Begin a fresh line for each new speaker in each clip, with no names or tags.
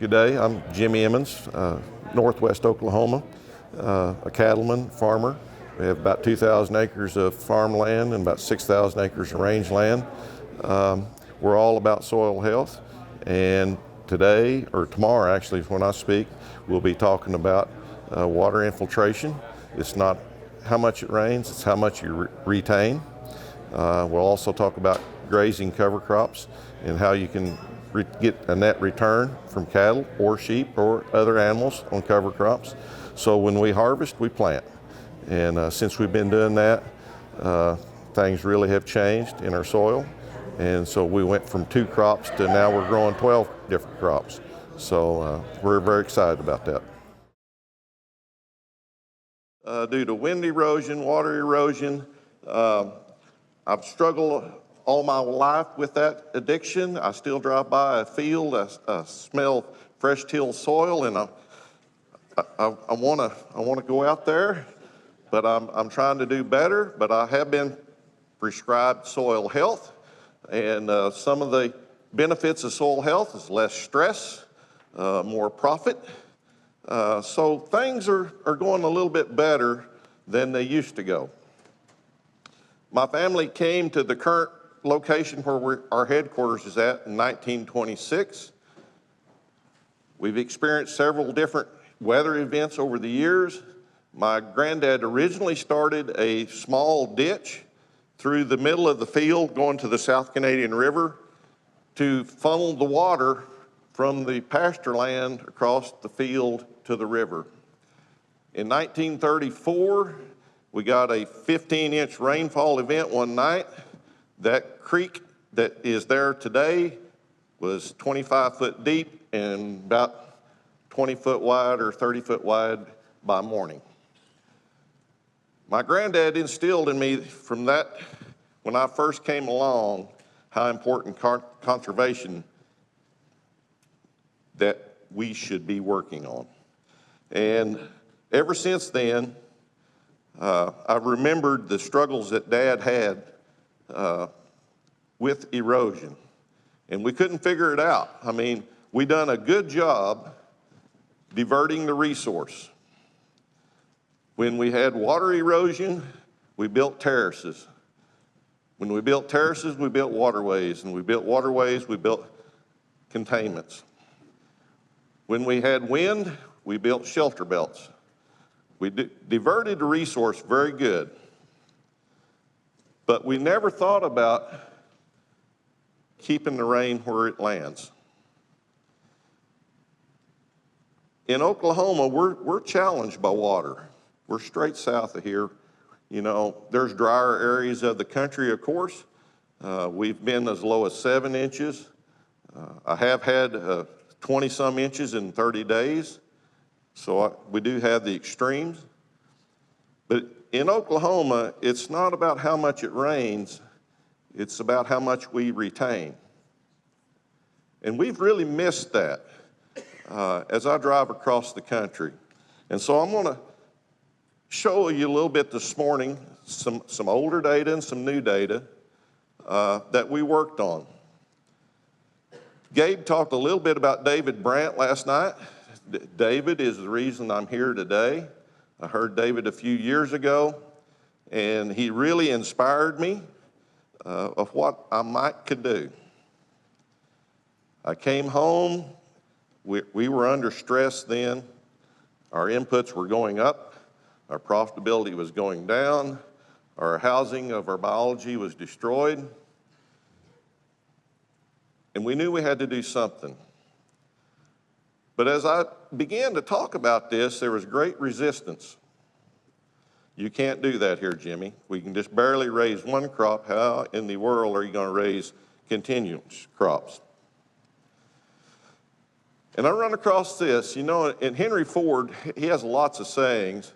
Good day, I'm Jimmy Emmons, Northwest Oklahoma, a cattleman, farmer. We have about 2,000 acres of farmland and about 6,000 acres of rangeland. We're all about soil health, and today, or tomorrow actually when I speak, we'll be talking about water infiltration. It's not how much it rains, it's how much you retain. We'll also talk about grazing cover crops and how you can get a net return from cattle or sheep or other animals on cover crops. So when we harvest, we plant. And since we've been doing that, things really have changed in our soil. And so we went from 2 crops to now we're growing 12 different crops. So we're very excited about that. Due to wind erosion, water erosion, I've struggled all my life with that addiction. I still drive by a field, I smell fresh tilled soil, and I want to go out there, but I'm trying to do better. But I have been prescribed soil health, and some of the benefits of soil health is less stress, more profit. So things are going a little bit better than they used to go. My family came to the current location where our headquarters is at in 1926. We've experienced several different weather events over the years. My granddad originally started a small ditch through the middle of the field going to the South Canadian River to funnel the water from the pasture land across the field to the river. In 1934, we got a 15-inch rainfall event one night. That creek that is there today was 25 foot deep and about 20 foot wide or 30 foot wide by morning. My granddad instilled in me from that, when I first came along, how important conservation that we should be working on. And ever since then, I've remembered the struggles that Dad had with erosion, and we couldn't figure it out. I mean, we done a good job diverting the resource. When we had water erosion, we built terraces. When we built terraces, we built waterways, and we built waterways, we built containments. When we had wind, we built shelter belts. We diverted the resource very good. But we never thought about keeping the rain where it lands. In Oklahoma, we're challenged by water. We're straight south of here. You know, there's drier areas of the country, of course. We've been as low as 7 inches. I have had 20-some inches in 30 days. So we do have the extremes. But in Oklahoma, it's not about how much it rains, it's about how much we retain. And we've really missed that as I drive across the country. And so I'm gonna show you a little bit this morning, some older data and some new data that we worked on. Gabe talked a little bit about David Brandt last night. David is the reason I'm here today. I heard David a few years ago, and he really inspired me of what I could do. I came home, we were under stress then. Our inputs were going up, our profitability was going down, our housing of our biology was destroyed, and we knew we had to do something. But as I began to talk about this, there was great resistance. You can't do that here, Jimmy. We can just barely raise one crop. How in the world are you going to raise continuous crops? And I run across this, you know, and Henry Ford, he has lots of sayings,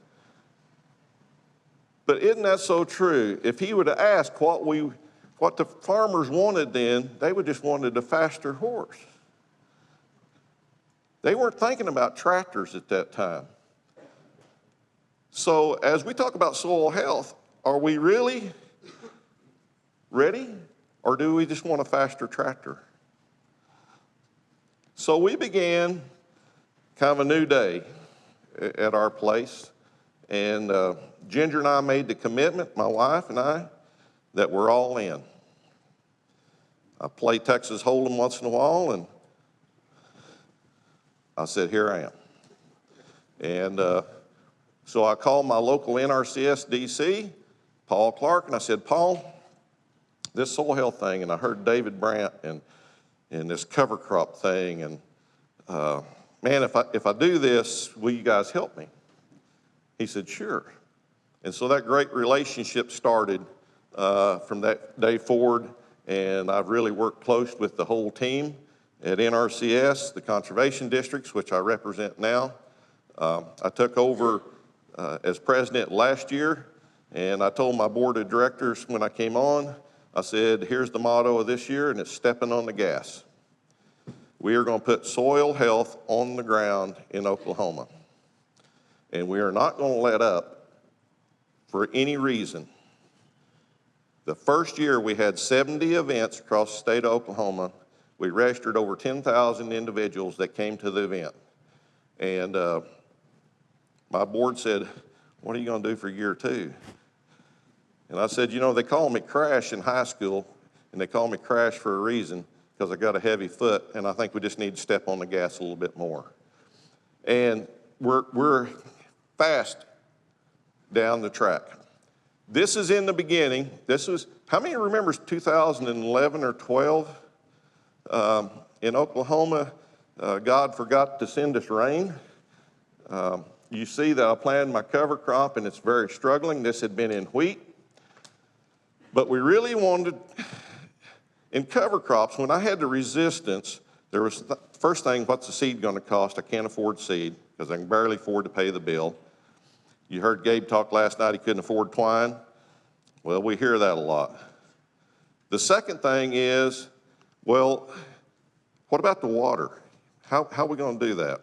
but isn't that so true? If he would have asked what the farmers wanted then, they would just wanted a faster horse. They weren't thinking about tractors at that time. So as we talk about soil health, are we really ready, or do we just want a faster tractor? So we began kind of a new day at our place. And Ginger and I made the commitment, my wife and I, that we're all in. I play Texas Hold'em once in a while, and I said, here I am. And so I called my local NRCS DC, Paul Clark, and I said, Paul, this soil health thing, and I heard David Brandt and this cover crop thing, and man, if I do this, will you guys help me? He said, sure. And so that great relationship started from that day forward, and I've really worked close with the whole team at NRCS, the conservation districts, which I represent now. I took over as president last year, and I told my board of directors when I came on, I said, here's the motto of this year, and it's stepping on the gas. We are going to put soil health on the ground in Oklahoma. And we are not going to let up for any reason. The first year we had 70 events across the state of Oklahoma. We registered over 10,000 individuals that came to the event. And my board said, what are you going to do for year two? And I said, you know, they call me Crash in high school, and they call me Crash for a reason, because I got a heavy foot, and I think we just need to step on the gas a little bit more. And we're fast down the track. This is in the beginning. This was, how many remembers 2011 or 12? In Oklahoma, God forgot to send us rain. You see that I planted my cover crop, and it's very struggling. This had been in wheat. But we really wanted, in cover crops, when I had the resistance, there was, first thing, what's the seed going to cost? I can't afford seed because I can barely afford to pay the bill. You heard Gabe talk last night, he couldn't afford twine. Well, we hear that a lot. The second thing is, well, what about the water? How are we going to do that?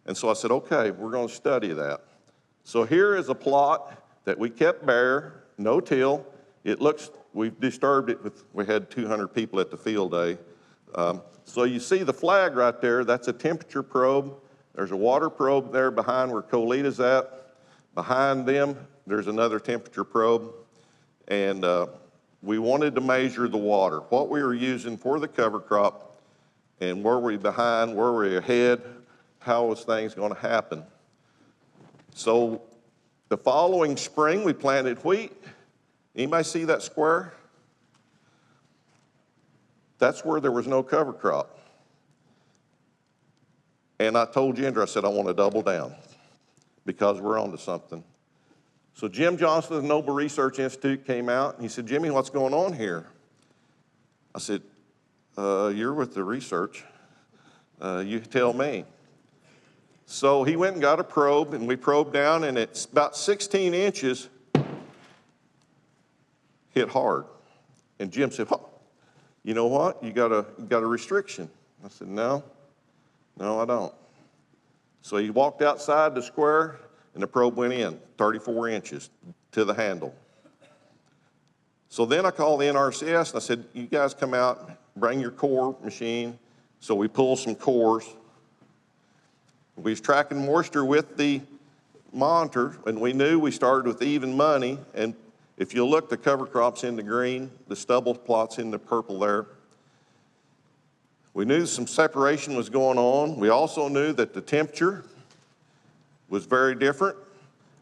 And so I said, okay, we're going to study that. So here is a plot that we kept bare, no till. It looks, we've disturbed it with, we had 200 people at the field day. So you see the flag right there, that's a temperature probe. There's a water probe there behind where Colita's at. Behind them, there's another temperature probe. And we wanted to measure the water, what we were using for the cover crop, and were we behind, were we ahead, how was things going to happen. So the following spring, we planted wheat. Anybody see that square? That's where there was no cover crop. And I told Ginger, I said, I want to double down because we're onto something. So Jim Johnson of the Noble Research Institute came out, and he said, Jimmy, what's going on here? I said, you're with the research. You tell me. So he went and got a probe, and we probed down, and it's about 16 inches hit hard. And Jim said, oh, you know what? You got a restriction. I said, no, I don't. So he walked outside the square, and the probe went in 34 inches to the handle. So then I called the NRCS, and I said, you guys come out, bring your core machine. So we pulled some cores. We was tracking moisture with the monitor, and we knew we started with even money. And if you look, the cover crop's in the green, the stubble plot's in the purple there. We knew some separation was going on. We also knew that the temperature was very different.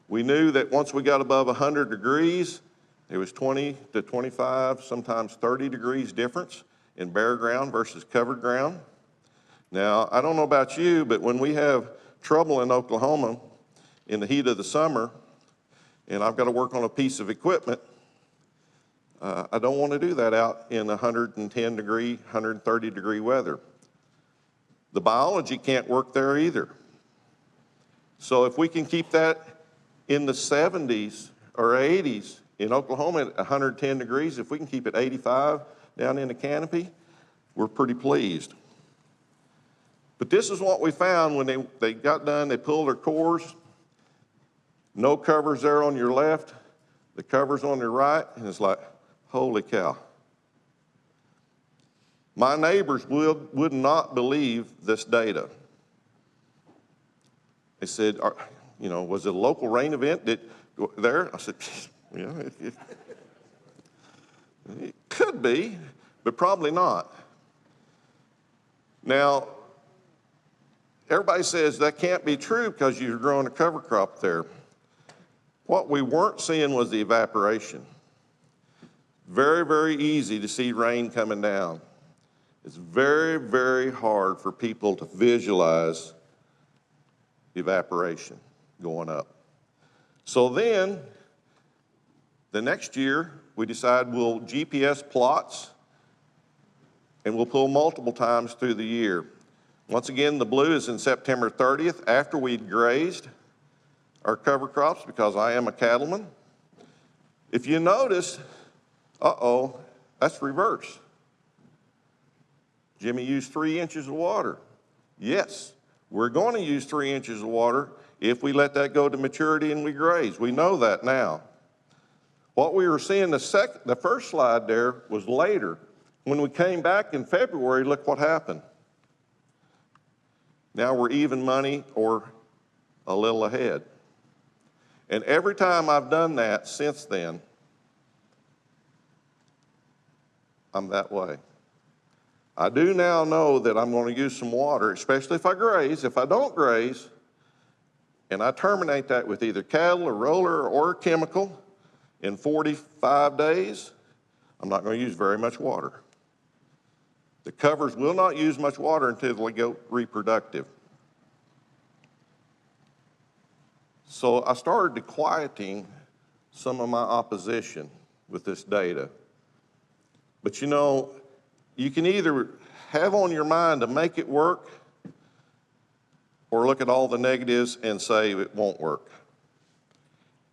We knew that once we got above 100 degrees, there was 20 to 25, sometimes 30 degrees difference in bare ground versus covered ground. Now, I don't know about you, but when we have trouble in Oklahoma in the heat of the summer, and I've got to work on a piece of equipment, I don't want to do that out in 110 degree, 130 degree weather. The biology can't work there either. So if we can keep that in the 70s or 80s in Oklahoma at 110 degrees, if we can keep it 85 down in the canopy, we're pretty pleased. But this is what we found when they got done, they pulled their cores. No covers there on your left, the covers on your right, and it's like, holy cow. My neighbors would not believe this data. They said, was it a local rain event there? I said, yeah, it could be, but probably not. Now, everybody says that can't be true because you're growing a cover crop there. What we weren't seeing was the evaporation. Very, very easy to see rain coming down. It's very, very hard for people to visualize evaporation going up. So then, the next year, we decide we'll GPS plots, and we'll pull multiple times through the year. Once again, the blue is in September 30th, after we'd grazed our cover crops, because I am a cattleman. If you notice, that's reverse. Jimmy used 3 inches of water. Yes, we're going to use 3 inches of water if we let that go to maturity and we graze. We know that now. What we were seeing the first slide there was later. When we came back in February, look what happened. Now we're even money or a little ahead. And every time I've done that since then, I'm that way. I do now know that I'm going to use some water, especially if I graze. If I don't graze, and I terminate that with either cattle or roller or chemical in 45 days, I'm not going to use very much water. The covers will not use much water until they go reproductive. So I started quieting some of my opposition with this data. But you can either have on your mind to make it work or look at all the negatives and say it won't work.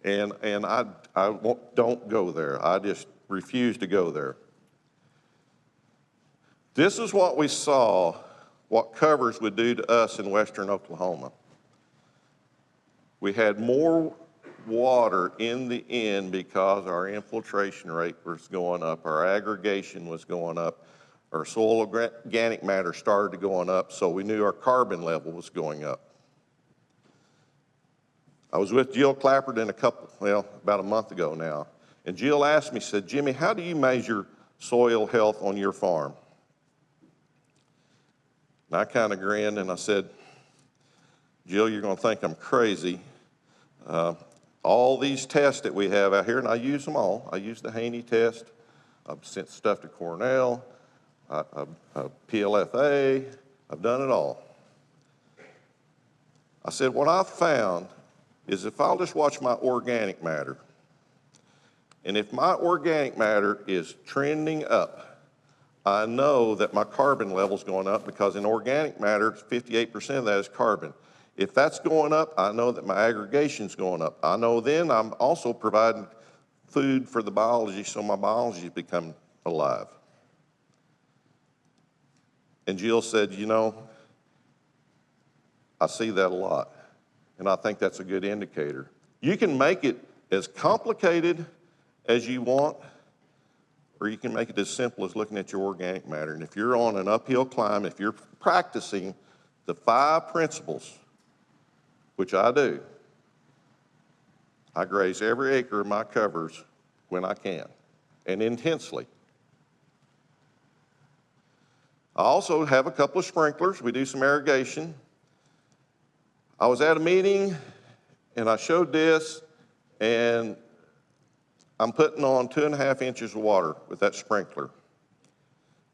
And I don't go there. I just refuse to go there. This is what we saw, what covers would do to us in western Oklahoma. We had more water in the end because our infiltration rate was going up, our aggregation was going up, our soil organic matter started going up, so we knew our carbon level was going up. I was with Jill Clapperton about a month ago now, and Jill asked me, said, Jimmy, how do you measure soil health on your farm? And I kind of grinned and I said, Jill, you're going to think I'm crazy. All these tests that we have out here, and I use them all. I use the Haney test. I've sent stuff to Cornell, PLFA. I've done it all. I said, what I've found is if I'll just watch my organic matter, and if my organic matter is trending up, I know that my carbon level's going up because in organic matter, 58% of that is carbon. If that's going up, I know that my aggregation's going up. I know then I'm also providing food for the biology so my biology become alive. And Jill said, I see that a lot, and I think that's a good indicator. You can make it as complicated as you want, or you can make it as simple as looking at your organic matter. And if you're on an uphill climb, if you're practicing the 5 principles, which I do, I graze every acre of my covers when I can, and intensely. I also have a couple of sprinklers. We do some irrigation. I was at a meeting, and I showed this, and I'm putting on 2.5 inches of water with that sprinkler.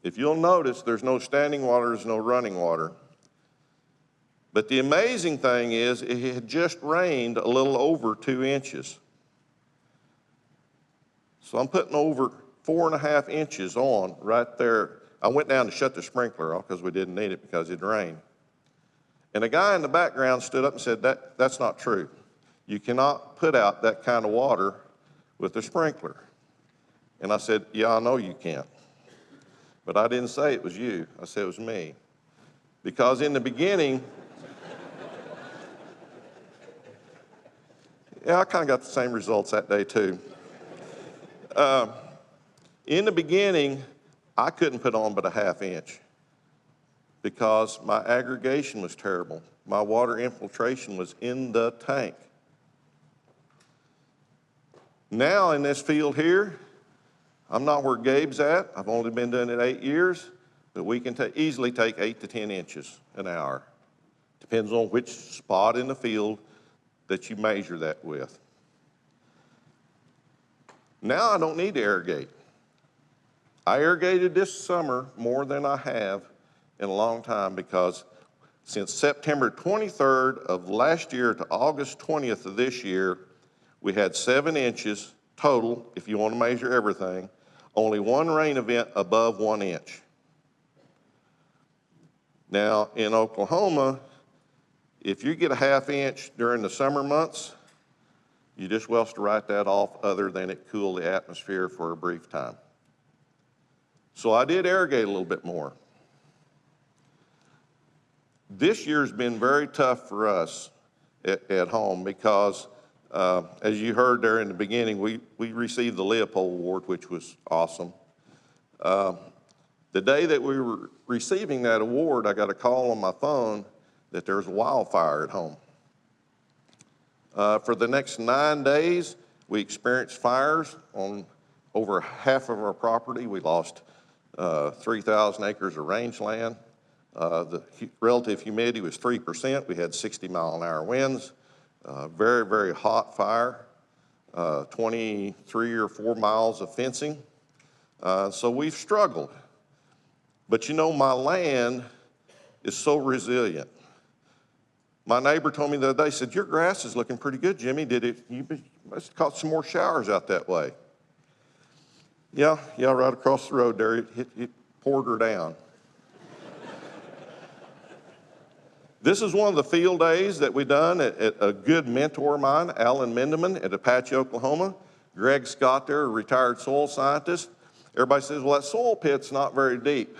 If you'll notice, there's no standing water, there's no running water. But the amazing thing is, it had just rained a little over 2 inches. So I'm putting over 4.5 inches on right there. I went down to shut the sprinkler off because we didn't need it because it rained. And a guy in the background stood up and said, that's not true. You cannot put out that kind of water with a sprinkler. And I said, yeah, I know you can't. But I didn't say it was you. I said it was me. Because in the beginning, yeah, I kind of got the same results that day too. In the beginning, I couldn't put on but a 1/2 inch. because my aggregation was terrible. My water infiltration was in the tank. Now in this field here, I'm not where Gabe's at. I've only been doing it 8 years, but we can easily take 8 to 10 inches an hour. Depends on which spot in the field that you measure that with. Now I don't need to irrigate. I irrigated this summer more than I have in a long time, because since September 23rd of last year to August 20th of this year, we had 7 inches total, if you want to measure everything, only one rain event above 1 inch. Now in Oklahoma, if you get a ½ inch during the summer months, you just well to write that off, other than it cooled the atmosphere for a brief time. So I did irrigate a little bit more. This year's been very tough for us at home because, as you heard there in the beginning, we received the Leopold Award, which was awesome. The day that we were receiving that award, I got a call on my phone that there was a wildfire at home. For the next 9 days, we experienced fires on over half of our property. We lost 3,000 acres of rangeland. The relative humidity was 3%. We had 60-mile-an-hour winds. Very, very hot fire. 23 or 4 miles of fencing. So we've struggled. But you know, my land is so resilient. My neighbor told me the other day, said, "Your grass is looking pretty good, Jimmy. You must have caught some more showers out that way." Yeah, right across the road there, it poured her down. This is one of the field days that we done at a good mentor of mine, Alan Mindeman at Apache, Oklahoma. Greg Scott there, a retired soil scientist. Everybody says, well, that soil pit's not very deep.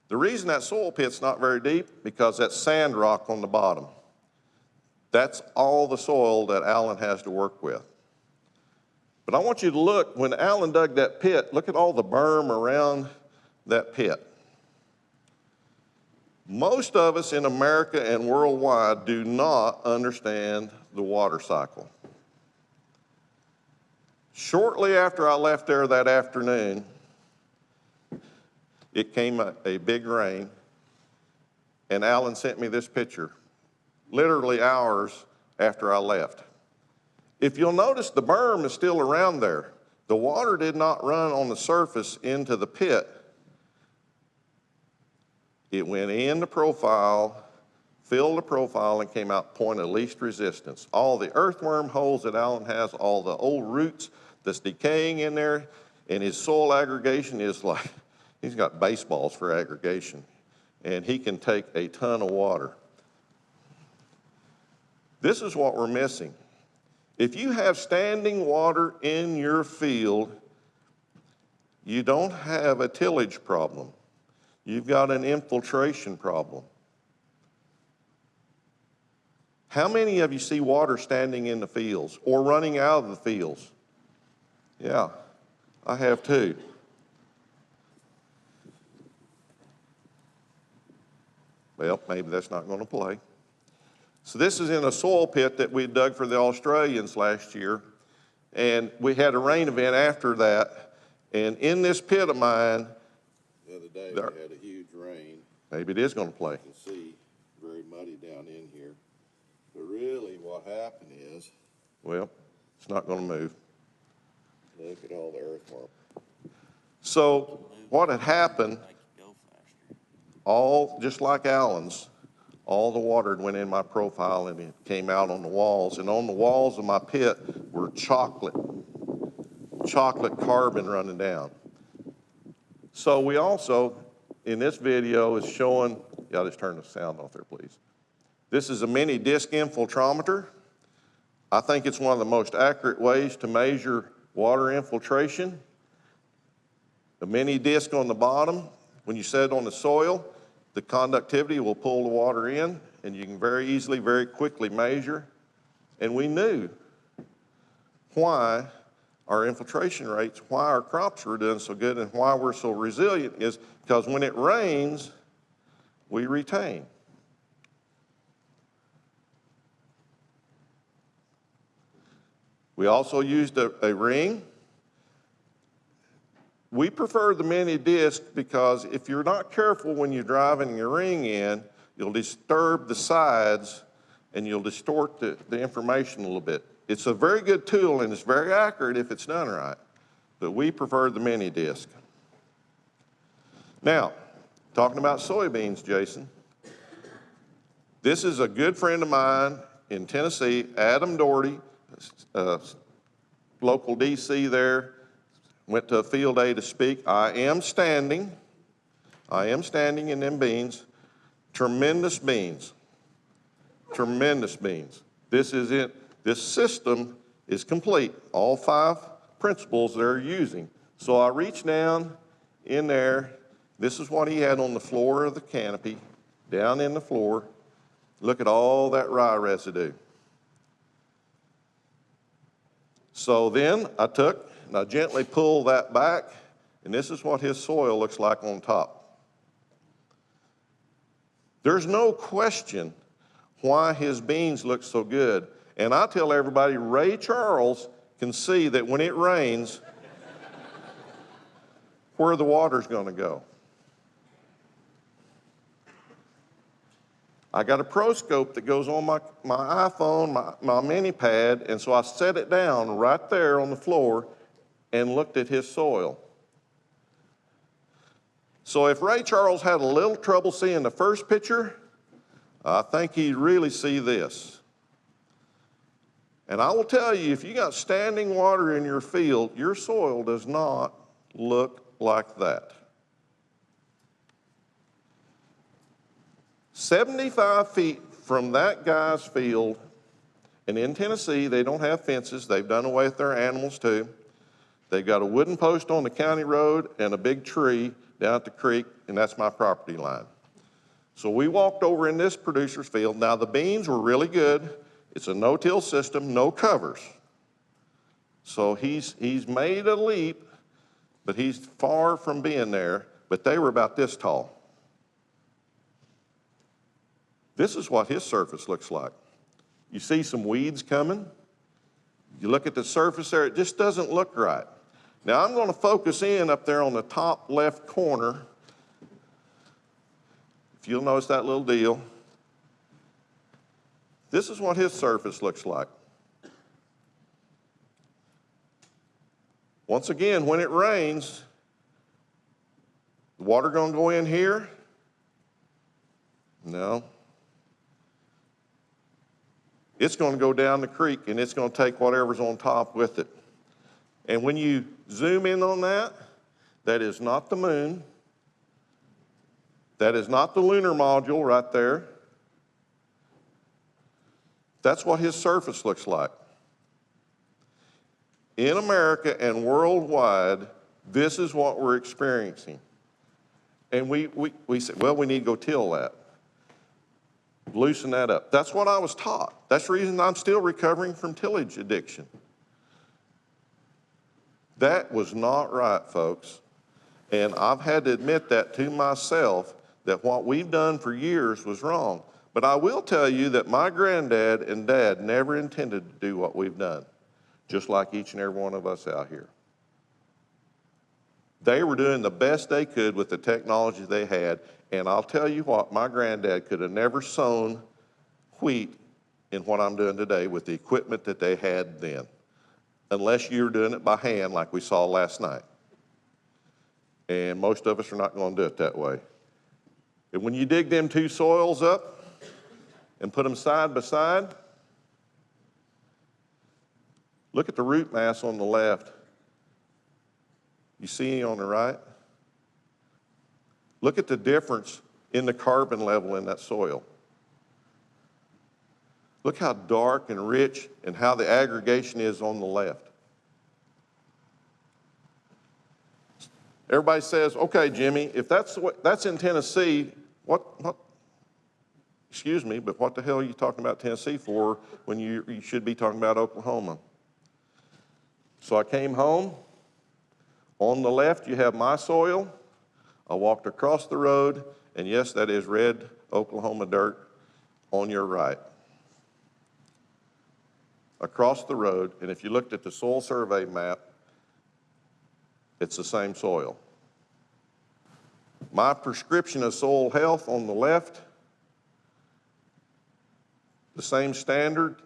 The reason that soil pit's not very deep, because that's sand rock on the bottom. That's all the soil that Alan has to work with. But I want you to look, when Alan dug that pit, look at all the berm around that pit. Most of us in America and worldwide do not understand the water cycle. Shortly after I left there that afternoon, it came a big rain, and Alan sent me this picture, literally hours after I left. If you'll notice, the berm is still around there. The water did not run on the surface into the pit. It went in the profile, filled the profile, and came out point of least resistance. All the earthworm holes that Alan has, all the old roots that's decaying in there, and his soil aggregation is like, he's got baseballs for aggregation, and he can take a ton of water. This is what we're missing. If you have standing water in your field, you don't have a tillage problem. You've got an infiltration problem. How many of you see water standing in the fields or running out of the fields? Yeah, I have too. Well, maybe that's not going to play. So this is in a soil pit that we dug for the Australians last year, and we had a rain event after that, and in this pit of mine,
the other day we had a huge rain.
Maybe it is going to play.
You can see very muddy down in here. But really what happened is,
well, it's not going to move.
Look at all the earthworm.
So what had happened, all just like Alan's, all the water went in my profile and it came out on the walls. And on the walls of my pit were chocolate carbon running down. So we also, in this video, is showing, yeah, just turn the sound off there, please. This is a mini disc infiltrometer. I think it's one of the most accurate ways to measure water infiltration. The mini disc on the bottom, when you set it on the soil, the conductivity will pull the water in, and you can very easily, very quickly measure. And we knew why our infiltration rates, why our crops were doing so good, and why we're so resilient is because when it rains, we retain. We also used a ring. We prefer the mini disc because if you're not careful when you're driving your ring in, you'll disturb the sides and you'll distort the information a little bit. It's a very good tool and it's very accurate if it's done right, but we prefer the mini disc. Now, talking about soybeans, Jason, this is a good friend of mine in Tennessee, Adam Doherty, local DC there, went to a field day to speak. I am standing in them beans. Tremendous beans, tremendous beans. This is it. This system is complete. All 5 principles they're using. So I reached down in there. This is what he had on the floor of the canopy, down in the floor. Look at all that rye residue. So then I took and I gently pulled that back, and this is what his soil looks like on top. There's no question why his beans look so good. And I tell everybody, Ray Charles can see that when it rains, where the water's gonna go. I got a pro scope that goes on my iPhone, my mini pad, and so I set it down right there on the floor and looked at his soil. So if Ray Charles had a little trouble seeing the first picture, I think he'd really see this. And I will tell you, if you got standing water in your field, your soil does not look like that. 75 feet from that guy's field, and in Tennessee, they don't have fences. They've done away with their animals too. They've got a wooden post on the county road and a big tree down at the creek, and that's my property line. So we walked over in this producer's field. Now the beans were really good. It's a no-till system, no covers. So he's made a leap, but he's far from being there, but they were about this tall. This is what his surface looks like. You see some weeds coming. You look at the surface there, it just doesn't look right. Now I'm going to focus in up there on the top left corner. If you'll notice that little deal. This is what his surface looks like. Once again, when it rains, the water going to go in here? No. It's going to go down the creek and it's going to take whatever's on top with it. And when you zoom in on that, that is not the moon. That is not the lunar module right there. That's what his surface looks like. In America and worldwide, this is what we're experiencing. And we said, well, we need to go till that. Loosen that up. That's what I was taught. That's the reason I'm still recovering from tillage addiction. That was not right, folks. And I've had to admit that to myself, that what we've done for years was wrong. But I will tell you that my granddad and dad never intended to do what we've done, just like each and every one of us out here. They were doing the best they could with the technology they had. And I'll tell you what, my granddad could have never sown wheat in what I'm doing today with the equipment that they had then, unless you were doing it by hand like we saw last night. And most of us are not going to do it that way. And when you dig them two soils up and put them side by side, look at the root mass on the left. You see on the right? Look at the difference in the carbon level in that soil. Look how dark and rich and how the aggregation is on the left. Everybody says, okay, Jimmy, if that's in Tennessee, excuse me, but what the hell are you talking about Tennessee for when you should be talking about Oklahoma? So I came home. On the left, you have my soil. I walked across the road, And yes, that is red Oklahoma dirt on your right. Across the road, and if you looked at the soil survey map, it's the same soil. My prescription of soil health on the left, the same standard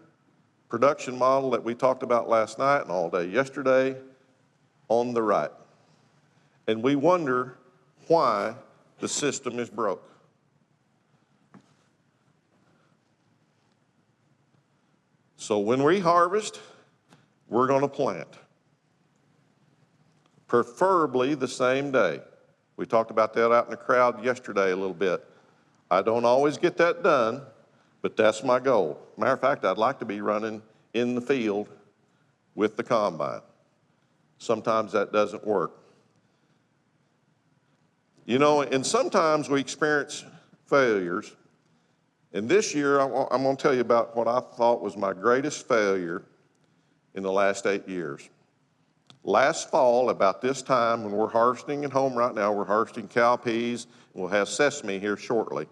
production model that we talked about last night and all day yesterday on the right. And we wonder why the system is broke. So when we harvest, we're going to plant. Preferably the same day. We talked about that out in the crowd yesterday a little bit. I don't always get that done, but that's my goal. Matter of fact, I'd like to be running in the field with the combine. Sometimes that doesn't work. You know, and sometimes we experience failures. And this year, I'm going to tell you about what I thought was my greatest failure in the last 8 years. Last fall, about this time, when we're harvesting at home right now, we're harvesting cowpeas, and we'll have sesame here shortly.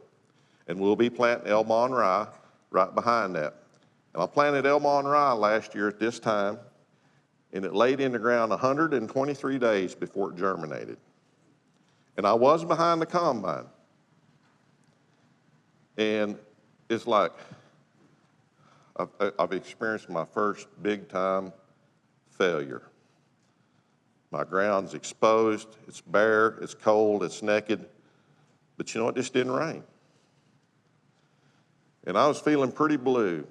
And we'll be planting Elmon rye right behind that. And I planted Elmon rye last year at this time, and it laid in the ground 123 days before it germinated. And I was behind the combine. And it's like I've experienced my first big time failure. My ground's exposed, it's bare, it's cold, it's naked, but you know, it just didn't rain. And I was feeling pretty blue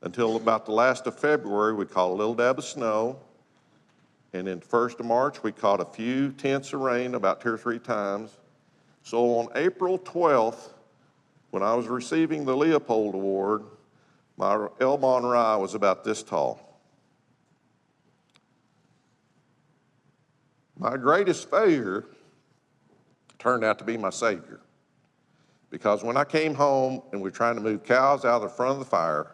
until about the last of February. We caught a little dab of snow, and then 1st of March, we caught a few tenths of rain about 2 or 3 times. So on April 12th, when I was receiving the Leopold Award, my Elmon rye was about this tall. My greatest failure turned out to be my savior. Because when I came home and we were trying to move cows out of the front of the fire,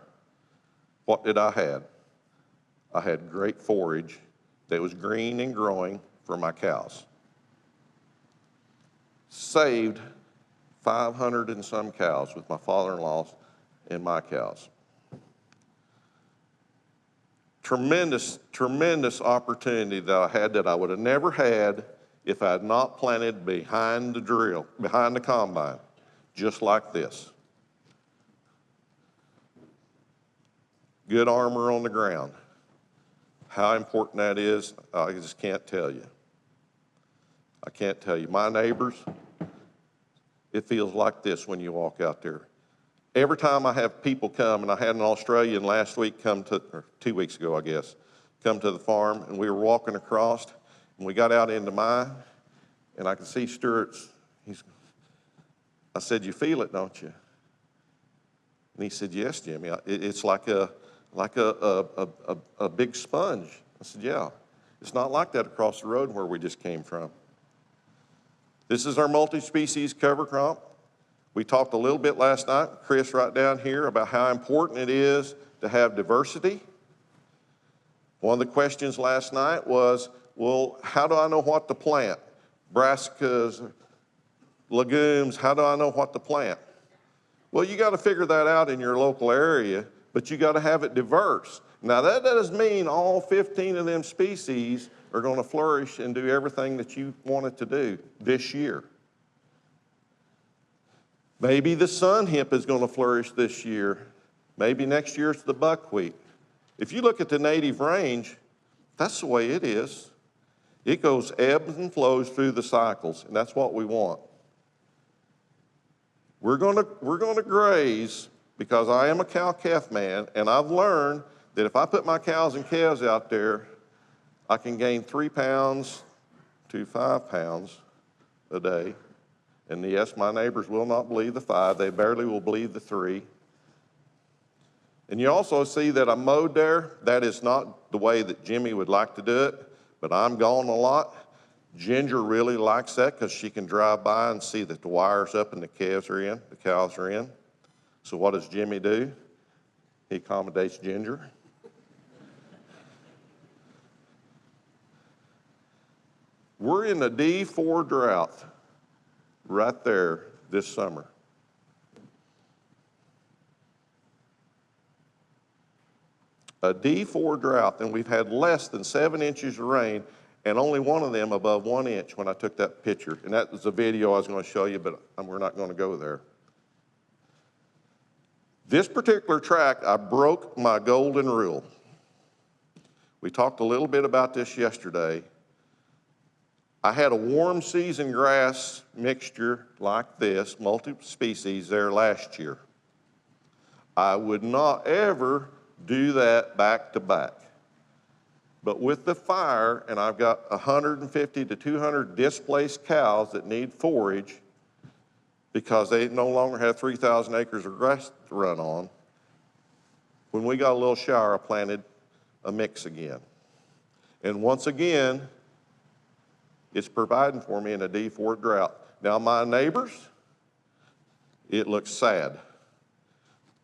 what did I have? I had great forage that was green and growing for my cows. Saved 500 and some cows with my father-in-law and my cows. Tremendous, tremendous opportunity that I had that I would have never had if I had not planted behind the drill, behind the combine, just like this. Good armor on the ground. How important that is, I just can't tell you. I can't tell you. My neighbors, it feels like this when you walk out there. Every time I have people come, and I had an Australian last week come to, or 2 weeks ago, I guess, come to the farm, and we were walking across, and we got out into mine, and I could see Stuart's, I said, "You feel it, don't you?" And he said, "Yes, Jimmy. It's like a big sponge." I said, "Yeah. It's not like that across the road where we just came from." This is our multi-species cover crop. We talked a little bit last night, Chris right down here, about how important it is to have diversity. One of the questions last night was, well, how do I know what to plant? Brassicas, legumes, how do I know what to plant? Well, you got to figure that out in your local area, but you got to have it diverse. Now, that doesn't mean all 15 of them species are going to flourish and do everything that you want it to do this year. Maybe the sun hemp is going to flourish this year. Maybe next year it's the buckwheat. If you look at the native range, that's the way it is. It goes ebbs and flows through the cycles, and that's what we want. We're going to graze because I am a cow-calf man, and I've learned that if I put my cows and calves out there, I can gain 3 pounds to 5 pounds a day. And yes, my neighbors will not believe the 5. They barely will believe the 3. And you also see that I mowed there. That is not the way that Jimmy would like to do it, but I'm gone a lot. Ginger really likes that because she can drive by and see that the wire's up and the calves are in, the cows are in. So what does Jimmy do? He accommodates Ginger. We're in the D4 drought. right there this summer. A D4 drought, and we've had less than 7 inches of rain, and only one of them above 1 inch when I took that picture. And that was a video I was going to show you, but we're not going to go there. This particular tract, I broke my golden rule. We talked a little bit about this yesterday. I had a warm season grass mixture like this, multi-species, there last year. I would not ever do that back to back. But with the fire, and I've got 150 to 200 displaced cows that need forage because they no longer have 3,000 acres of grass to run on, when we got a little shower, I planted a mix again. And once again, it's providing for me in a D4 drought. Now my neighbors, it looks sad.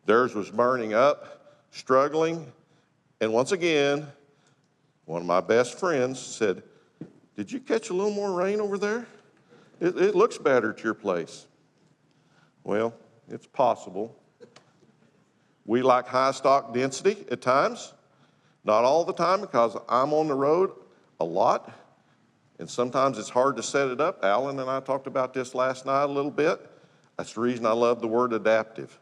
Theirs was burning up, struggling, and once again, one of my best friends said, "Did you catch a little more rain over there? It looks better at your place." Well, it's possible. We like high stock density at times, not all the time because I'm on the road a lot, and sometimes it's hard to set it up. Alan and I talked about this last night a little bit. That's the reason I love the word adaptive.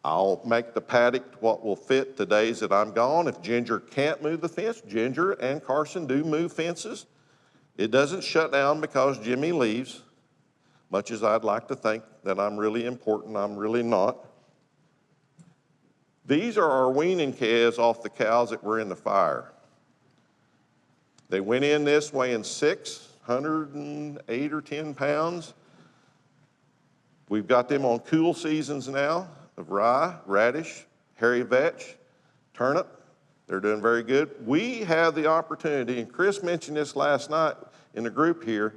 I'll make the paddock what will fit the days that I'm gone. If Ginger can't move the fence, Ginger and Carson do move fences. It doesn't shut down because Jimmy leaves, much as I'd like to think that I'm really important, I'm really not. These are our weaning calves off the cows that were in the fire. They went in this weighing 608 or 10 pounds. We've got them on cool seasons now of rye, radish, hairy vetch, turnip. They're doing very good. We have the opportunity, and Chris mentioned this last night in the group here,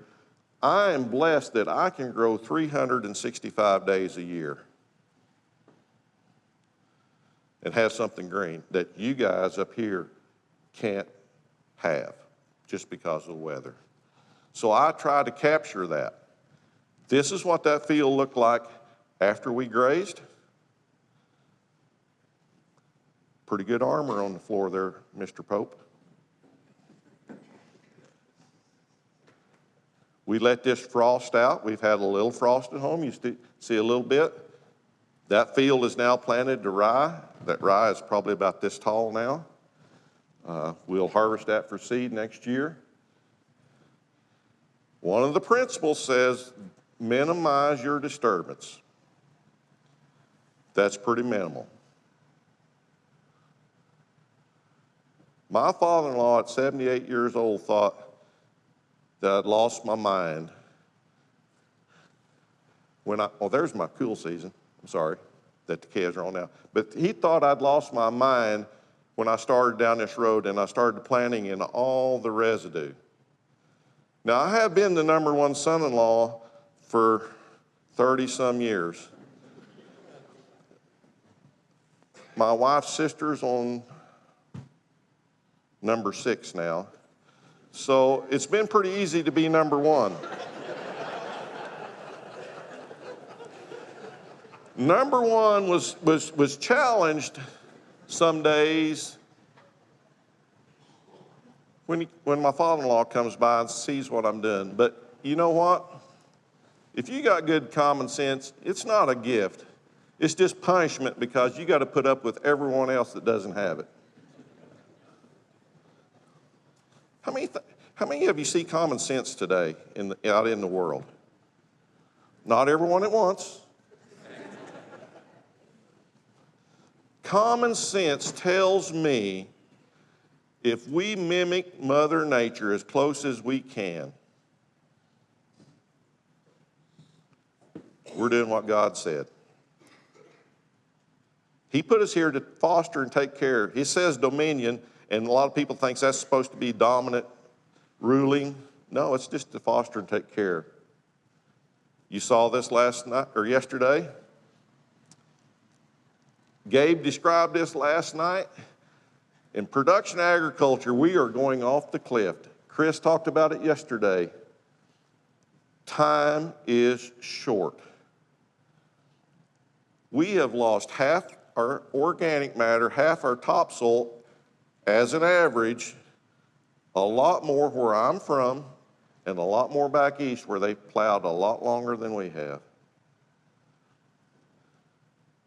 I am blessed that I can grow 365 days a year and have something green that you guys up here can't have just because of the weather. So I try to capture that. This is what that field looked like after we grazed. Pretty good armor on the floor there, Mr. Pope. We let this frost out. We've had a little frost at home. You see a little bit. That field is now planted to rye. That rye is probably about this tall now. We'll harvest that for seed next year. One of the principles says minimize your disturbance. That's pretty minimal. My father-in-law at 78 years old thought that I'd lost my mind when there's my cool season. I'm sorry that the calves are on now. But he thought I'd lost my mind when I started down this road and I started planting in all the residue. Now, I have been the #1 son-in-law for 30-some years. My wife's sister's on #6 now. So it's been pretty easy to be #1. #1 was challenged some days when my father-in-law comes by and sees what I'm doing. But you know what? If you got good common sense, it's not a gift. It's just punishment because you got to put up with everyone else that doesn't have it. How many of you see common sense today out in the world? Not everyone at once. Common sense tells me if we mimic Mother Nature as close as we can, we're doing what God said. He put us here to foster and take care. He says dominion, and a lot of people think that's supposed to be dominant, ruling. No, it's just to foster and take care. You saw this last night or yesterday. Gabe described this last night. In production agriculture, we are going off the cliff. Chris talked about it yesterday. Time is short. We have lost half our organic matter, half our topsoil as an average, a lot more where I'm from, and a lot more back east where they plowed a lot longer than we have.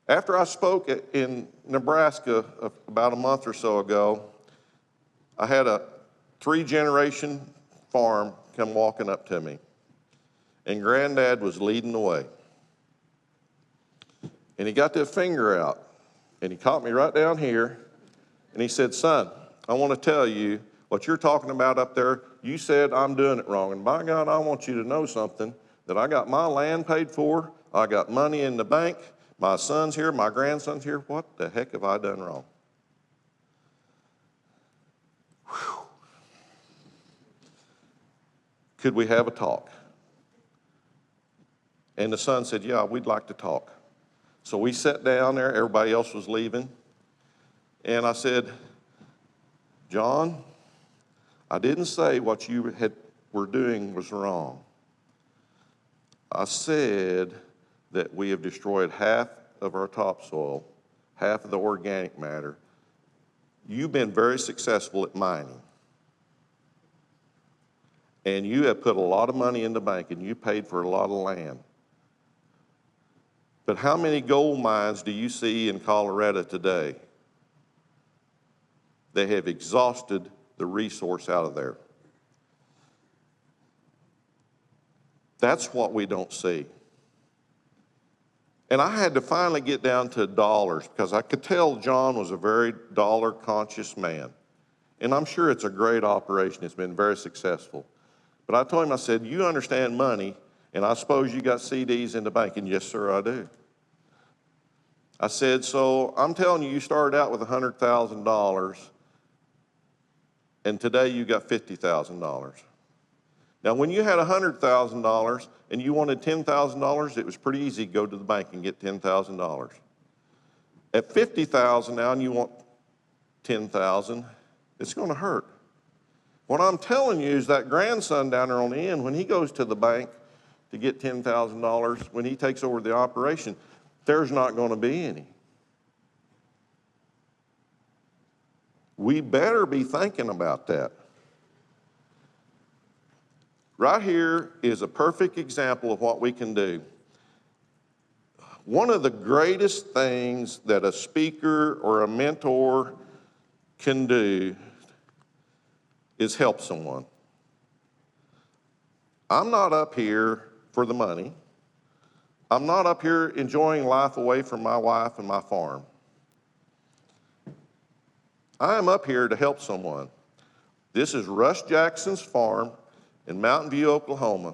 After I spoke in Nebraska about a month or so ago, I had a 3-generation farm come walking up to me, and Granddad was leading the way. And he got that finger out, and he caught me right down here, and he said, "Son, I want to tell you what you're talking about up there. You said I'm doing it wrong, and by God, I want you to know something, that I got my land paid for, I got money in the bank, my son's here, my grandson's here. What the heck have I done wrong?" Whew. Could we have a talk? And the son said, "Yeah, we'd like to talk." So we sat down there, everybody else was leaving, and I said, "John, I didn't say what you were doing was wrong. I said that we have destroyed half of our topsoil, half of the organic matter. You've been very successful at mining, and you have put a lot of money in the bank, and you paid for a lot of land. But how many gold mines do you see in Colorado today that have exhausted the resource out of there?" That's what we don't see. And I had to finally get down to dollars, because I could tell John was a very dollar-conscious man. And I'm sure it's a great operation. It's been very successful. But I told him, I said, "You understand money, and I suppose you got CDs in the bank." And yes, sir, I do. I said, "So I'm telling you, you started out with $100,000, and today you got $50,000. Now, when you had $100,000 and you wanted $10,000, it was pretty easy to go to the bank and get $10,000. At $50,000 now, and you want $10,000, it's going to hurt." What I'm telling you is that grandson down there on the end, when he goes to the bank to get $10,000, when he takes over the operation, there's not going to be any. We better be thinking about that. Right here is a perfect example of what we can do. One of the greatest things that a speaker or a mentor can do is help someone. I'm not up here for the money. I'm not up here enjoying life away from my wife and my farm. I am up here to help someone. This is Russ Jackson's farm in Mountain View, Oklahoma.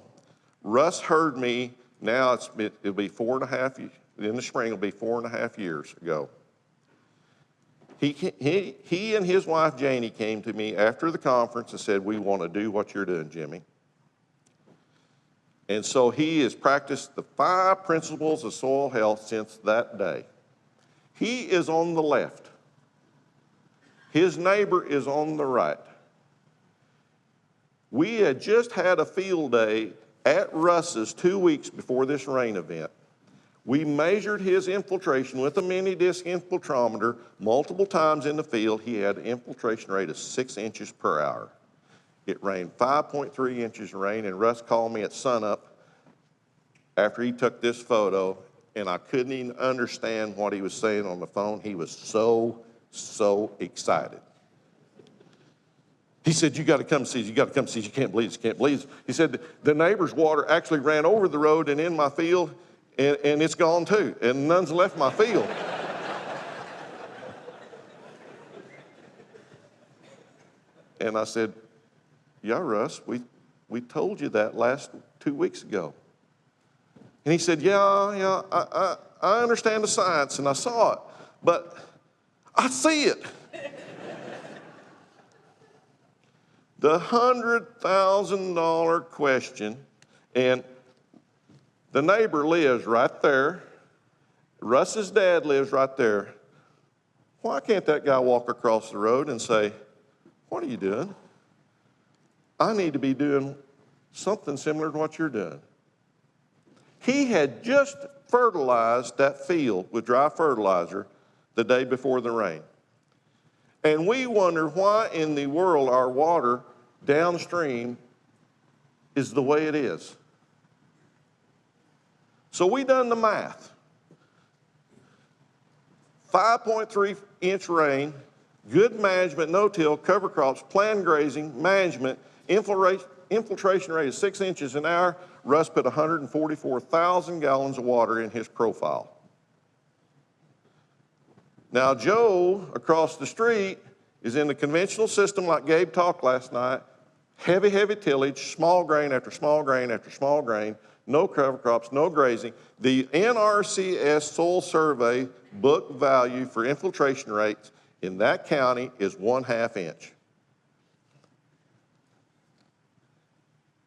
Russ heard me, now it'll be 4.5, in the spring it'll be 4.5 years ago. He and his wife Janie came to me after the conference and said, "We want to do what you're doing, Jimmy." And so he has practiced the 5 principles of soil health since that day. He is on the left. His neighbor is on the right. We had just had a field day at Russ's 2 weeks before this rain event. We measured his infiltration with a mini disc infiltrometer multiple times in the field. He had an infiltration rate of 6 inches per hour. It rained 5.3 inches of rain, and Russ called me at sunup after he took this photo, and I couldn't even understand what he was saying on the phone. He was so excited. He said, "You got to come see, you got to come see, you can't believe this, you can't believe this." He said, "The neighbor's water actually ran over the road and in my field, and it's gone too, and none's left my field." And I said, "Yeah, Russ, we told you that last 2 weeks ago." And he said, yeah, I understand the science, and I saw it, but I see it. The $100,000 question, and the neighbor lives right there. Russ's dad lives right there. Why can't that guy walk across the road and say, "What are you doing? I need to be doing something similar to what you're doing"? He had just fertilized that field with dry fertilizer the day before the rain. And we wonder why in the world our water downstream is the way it is. So we done the math. 5.3-inch rain, good management, no-till, cover crops, planned grazing, management, infiltration rate is 6 inches an hour. Russ put 144,000 gallons of water in his profile. Now Joe across the street is in the conventional system like Gabe talked last night. Heavy, heavy tillage, small grain after small grain after small grain, no cover crops, no grazing. The NRCS soil survey book value for infiltration rates in that county is 1/2 inch.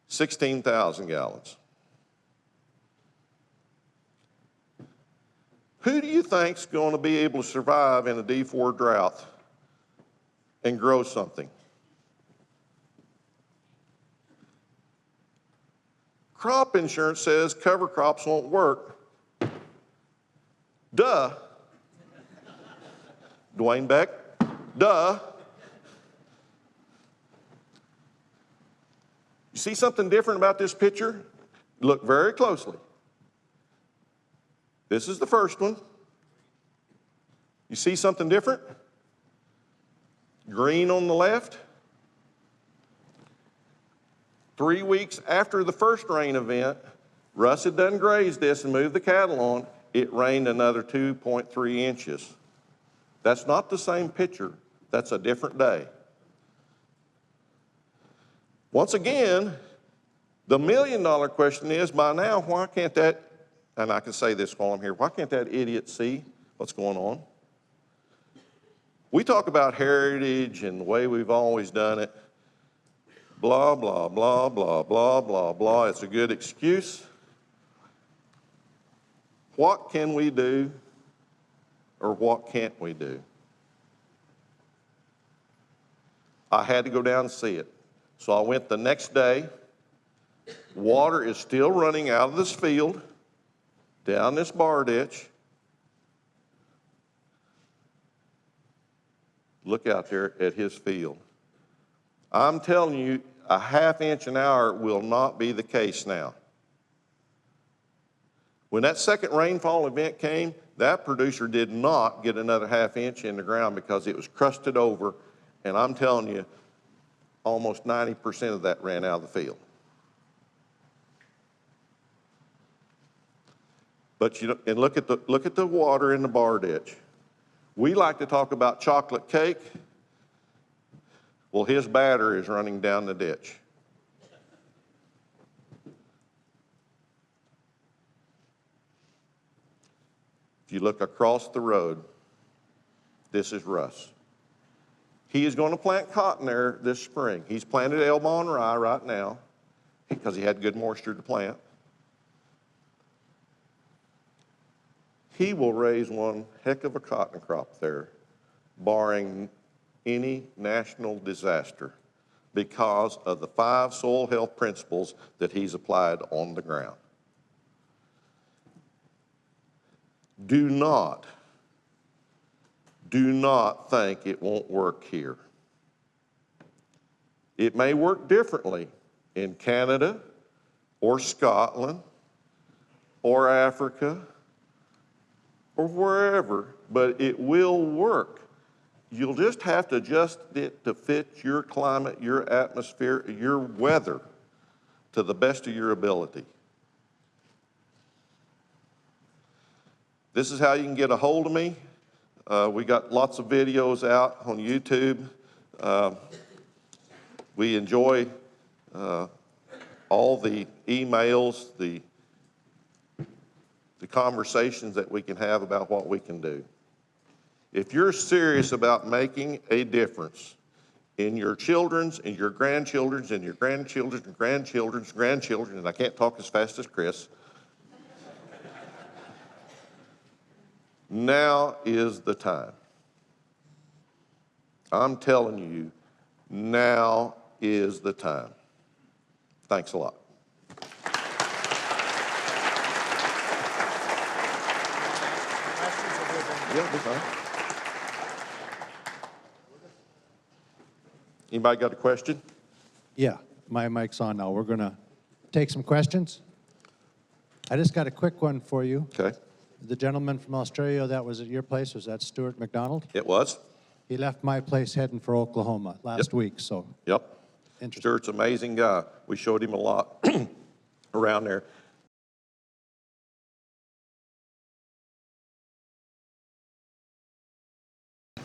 16,000 gallons. Who do you think's going to be able to survive in a D4 drought and grow something? Crop insurance says cover crops won't work. Duh. Dwayne Beck, duh. You see something different about this picture? Look very closely. This is the first one. You see something different? Green on the left. 3 weeks after the first rain event, Russ had done grazed this and moved the cattle on. It rained another 2.3 inches. That's not the same picture. That's a different day. Once again, the million-dollar question is, by now, why can't that, and I can say this while I'm here, why can't that idiot see what's going on? We talk about heritage and the way we've always done it. Blah, blah, blah, blah, blah, blah, blah. It's a good excuse. What can we do, or what can't we do? I had to go down and see it. So I went the next day. Water is still running out of this field, down this bar ditch. Look out there at his field. I'm telling you, 1/2 inch an hour will not be the case now. When that second rainfall event came, that producer did not get another 1/2 inch in the ground because it was crusted over, and I'm telling you, almost 90% of that ran out of the field. But you know, and look at the water in the bar ditch. We like to talk about chocolate cake. Well, his batter is running down the ditch. If you look across the road, this is Russ. He is going to plant cotton there this spring. He's planted elbow rye right now because he had good moisture to plant. He will raise one heck of a cotton crop there, barring any national disaster, because of the 5 soil health principles that he's applied on the ground. Do not think it won't work here. It may work differently in Canada or Scotland or Africa or wherever, but it will work. You'll just have to adjust it to fit your climate, your atmosphere, your weather to the best of your ability. This is how you can get a hold of me. We got lots of videos out on YouTube. We enjoy all the emails, the conversations that we can have about what we can do. If you're serious about making a difference in your children's, and your grandchildren's, and your grandchildren's, and grandchildren's, grandchildren, and I can't talk as fast as Chris, now is the time. I'm telling you, now is the time. Thanks a lot. Yeah, be fine. Anybody got a question?
Yeah, my mic's on now. We're going to take some questions. I just got a quick one for you.
Okay.
The gentleman from Australia that was at your place, was that Stuart McDonald?
It was?
He left my place heading for Oklahoma last week, so
Yep.
interesting.
Stuart's an amazing guy. We showed him a lot around there.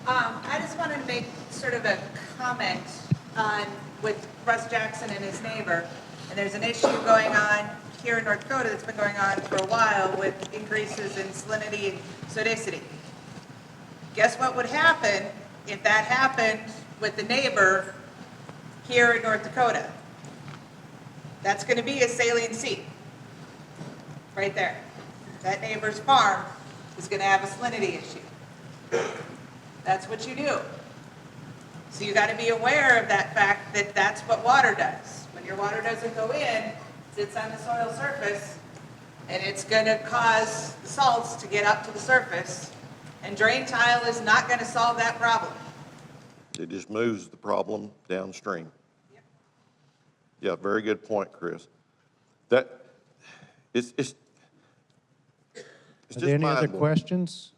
I just wanted to make sort of a comment on with Russ Jackson and his neighbor. And there's an issue going on here in North Dakota that's been going on for a while with increases in salinity and sodicity. Guess what would happen if that happened with the neighbor here in North Dakota? That's going to be a saline sea right there. That neighbor's farm is going to have a salinity issue. That's what you do. So you got to be aware of that fact that that's what water does. When your water doesn't go in, it sits on the soil surface, and it's going to cause the salts to get up to the surface, and drain tile is not going to solve that problem.
It just moves the problem downstream.
Yep.
Yeah, very good point, Chris. That it's
Are
just
there any other
mind-blowing.
questions?